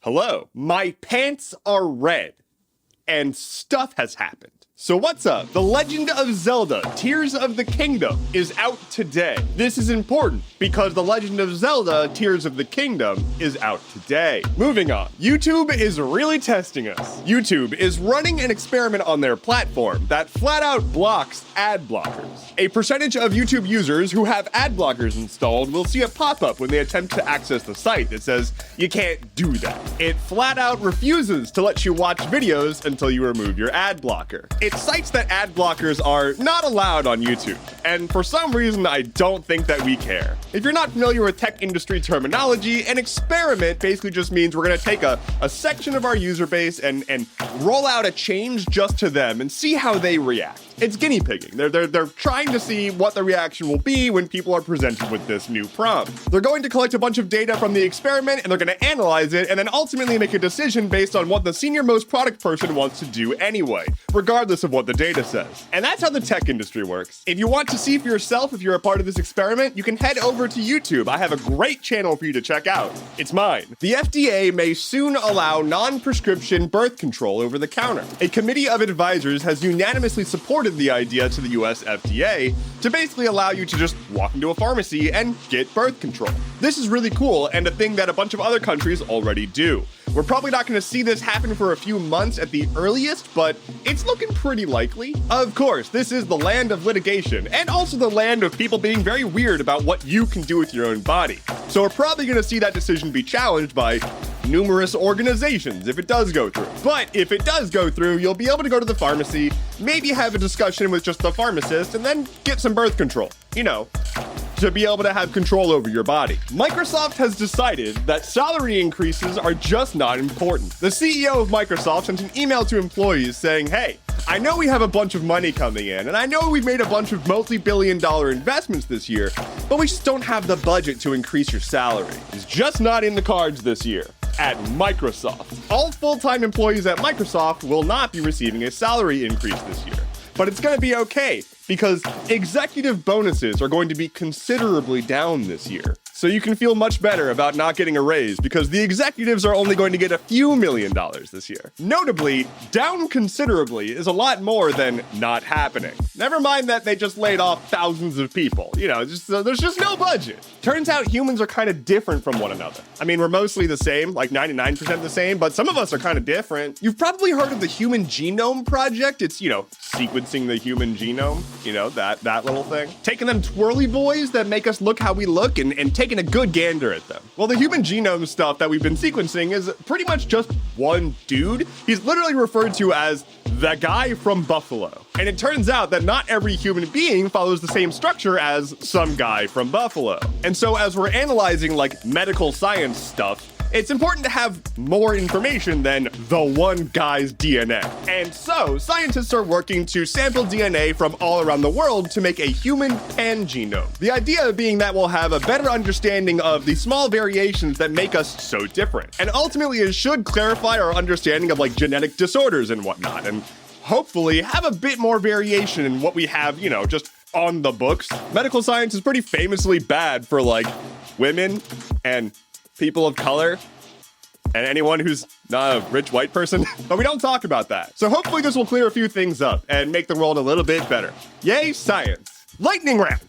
Hello, my pants are red, and stuff has happened. So what's up? The Legend of Zelda Tears of the Kingdom is out today. This is important because The Legend of Zelda Tears of the Kingdom is out today. Moving on, YouTube is really testing us. YouTube is running an experiment on their platform that flat out blocks ad blockers. A percentage of YouTube users who have ad blockers installed will see a pop-up when they attempt to access the site that says, you can't do that. It flat out refuses to let you watch videos until you remove your ad blocker. It cites that ad blockers are not allowed on YouTube, and for some reason I don't think that we care. If you're not familiar with tech industry terminology, an experiment basically just means we're gonna take a section of our user base and roll out a change just to them and see how they react. It's guinea pigging. They're trying to see what the reaction will be when people are presented with this new prompt. They're going to collect a bunch of data from the experiment and they're going to analyze it and then ultimately make a decision based on what the senior most product person wants to do anyway, regardless of what the data says. And that's how the tech industry works. If you want to see for yourself if you're a part of this experiment, you can head over to YouTube. I have a great channel for you to check out. It's mine. The FDA may soon allow non-prescription birth control over the counter. A committee of advisors has unanimously supported the idea to the US FDA to basically allow you to just walk into a pharmacy and get birth control. This is really cool and a thing that a bunch of other countries already do. We're probably not going to see this happen for a few months at the earliest, but it's looking pretty likely. Of course, this is the land of litigation and also the land of people being very weird about what you can do with your own body. So we're probably going to see that decision be challenged by numerous organizations if it does go through. But if it does go through, you'll be able to go to the pharmacy, maybe have a discussion with just the pharmacist, and then get some birth control. You know, to be able to have control over your body. Microsoft has decided that salary increases are just not important. The CEO of Microsoft sent an email to employees saying, hey, I know we have a bunch of money coming in, and I know we've made a bunch of multi-billion-dollar investments this year, but we just don't have the budget to increase your salary. It's just not in the cards this year. At Microsoft. All full-time employees at Microsoft will not be receiving a salary increase this year. But it's going to be okay, because executive bonuses are going to be considerably down this year. So you can feel much better about not getting a raise because the executives are only going to get a few $1 million this year. Notably, down considerably is a lot more than not happening. Never mind that they just laid off thousands of people. You know, there's just no budget. Turns out humans are kind of different from one another. I mean, we're mostly the same, like 99% the same, but some of us are kind of different. You've probably heard of the Human Genome Project. It's, you know, sequencing the human genome, you know, that little thing. Taking them twirly boys that make us look how we look and taking a good gander at them. Well, the human genome stuff that we've been sequencing is pretty much just one dude. He's literally referred to as the guy from Buffalo. And it turns out that not every human being follows the same structure as some guy from Buffalo. And so as we're analyzing like medical science stuff, it's important to have more information than the one guy's DNA. And so, scientists are working to sample DNA from all around the world to make a human pangenome. The idea being that we'll have a better understanding of the small variations that make us so different. And ultimately, it should clarify our understanding of like genetic disorders and whatnot, and hopefully have a bit more variation in what we have, you know, just on the books. Medical science is pretty famously bad for like women and people of color, and anyone who's not a rich white person, but we don't talk about that. So hopefully this will clear a few things up and make the world a little bit better. Yay, science. Lightning round.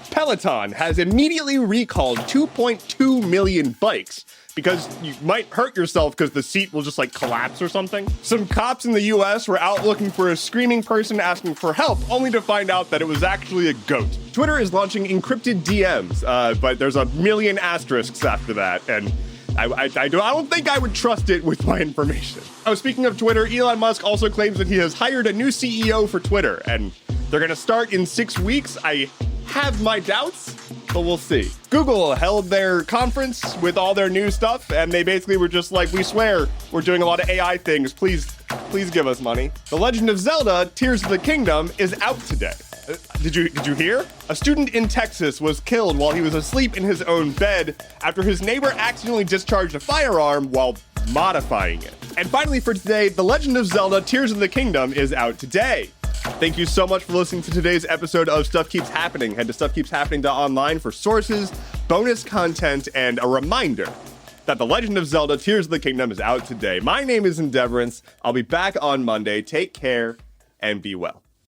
Peloton has immediately recalled 2.2 million bikes because you might hurt yourself because the seat will just like collapse or something. Some cops in the US were out looking for a screaming person asking for help, only to find out that it was actually a goat. Twitter is launching encrypted DMs, but there's a million asterisks after that, and I don't think I would trust it with my information. Oh, speaking of Twitter, Elon Musk also claims that he has hired a new CEO for Twitter, and they're gonna start in 6 weeks. I have my doubts, but we'll see. Google held their conference with all their new stuff, and they basically were just like, we swear we're doing a lot of AI things. Please give us money. The Legend of Zelda Tears of the Kingdom is out today. Did you hear? A student in Texas was killed while he was asleep in his own bed after his neighbor accidentally discharged a firearm while modifying it. And finally for today, The Legend of Zelda Tears of the Kingdom is out today. Thank you so much for listening to today's episode of Stuff Keeps Happening. Head to stuffkeepshappening.online for sources, bonus content, and a reminder that The Legend of Zelda Tears of the Kingdom is out today. My name is Endeavorance. I'll be back on Monday. Take care and be well.